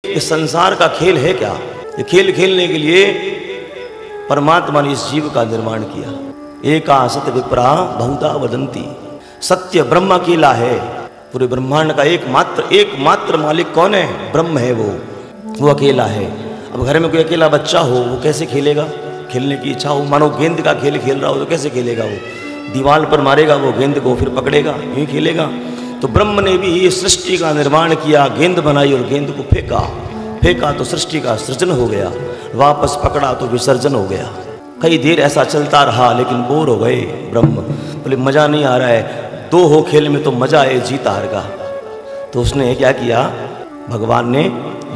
इस संसार का खेल है क्या? ये खेल खेलने के लिए परमात्मा ने इस जीव का निर्माण किया। एका सत विप्रा बहुधा वदंती, सत्य ब्रह्म अकेला है। पूरे ब्रह्मांड का एकमात्र मालिक कौन है? ब्रह्म है, वो अकेला है। अब घर में कोई अकेला बच्चा हो, वो कैसे खेलेगा? खेलने की इच्छा हो, मानो गेंद का खेल खेल रहा हो तो कैसे खेलेगा? वो दीवार पर मारेगा वो गेंद को, फिर पकड़ेगा, यूं खेलेगा। तो ब्रह्म ने भी ये सृष्टि का निर्माण किया, गेंद बनाई और गेंद को फेंका तो सृष्टि का सृजन हो गया, वापस पकड़ा तो विसर्जन हो गया। कई देर ऐसा चलता रहा, लेकिन बोर हो गए ब्रह्म, बोले मजा नहीं आ रहा है, दो हो खेल में तो मजा है जीत हार का। तो उसने क्या किया? भगवान ने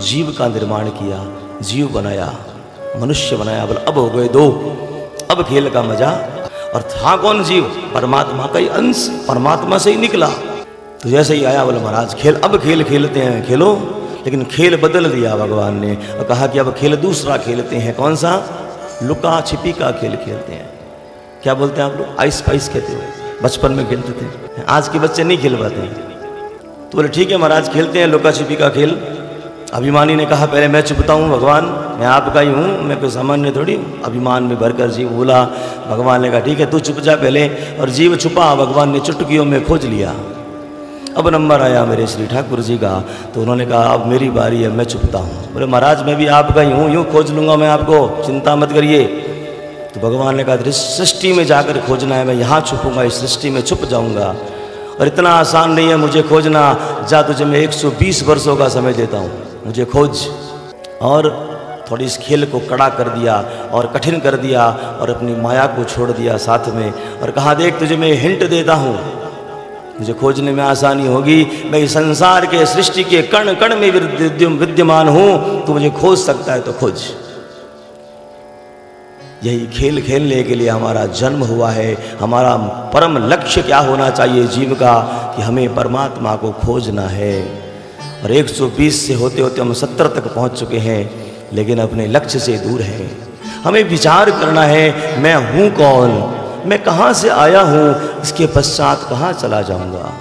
जीव का निर्माण किया, जीव बनाया, मनुष्य बनाया। बोले अब हो गए दो, अब खेल का मजा। और था कौन जीव? परमात्मा का ही अंश, परमात्मा से ही निकला। तो जैसे ही आया, बोले महाराज अब खेल खेलते हैं, खेलो। लेकिन खेल बदल दिया भगवान ने और कहा कि अब खेल दूसरा खेलते हैं। कौन सा? लुका छिपी का खेल खेलते हैं। क्या बोलते हैं आप लोग? आइस पाइस कहते हो, बचपन में खेलते थे, आज के बच्चे नहीं खेल पाते। तो बोले ठीक है महाराज, खेलते हैं लुका छिपी का खेल। अभिमानी ने कहा पहले मैं छुपता हूँ भगवान, मैं आपका ही हूँ, मैं कोई सामान्य थोड़ी हूँ। अभिमान में भरकर जीव बोला। भगवान ने कहा ठीक है तू छुप जा पहले, और जीव छुपा। भगवान ने चुटकियों में खोज लिया। अब नंबर आया मेरे श्री ठाकुर जी का, तो उन्होंने कहा अब मेरी बारी है, मैं छुपता हूँ। बोले महाराज मैं भी आपका ही हूँ, यूँ खोज लूँगा मैं आपको, चिंता मत करिए। तो भगवान ने कहा इस सृष्टि में जाकर खोजना है, मैं यहाँ छुपूंगा, इस सृष्टि में छुप जाऊँगा। और इतना आसान नहीं है मुझे खोजना, जा तुझे मैं 120 वर्षों का समय देता हूँ, मुझे खोज। और थोड़ी इस खेल को कड़ा कर दिया और कठिन कर दिया और अपनी माया को छोड़ दिया साथ में, और कहा देख तुझे मैं हिंट देता हूँ, मुझे खोजने में आसानी होगी, मैं इस संसार के सृष्टि के कण कण में विद्यमान हूँ, तो मुझे खोज सकता है तो खोज। यही खेल खेलने के लिए हमारा जन्म हुआ है। हमारा परम लक्ष्य क्या होना चाहिए जीव का? कि हमें परमात्मा को खोजना है। और 120 से होते होते हम 70 तक पहुंच चुके हैं, लेकिन अपने लक्ष्य से दूर हैं। हमें विचार करना है मैं हूँ कौन, मैं कहाँ से आया हूँ, इसके पश्चात कहाँ चला जाऊँगा।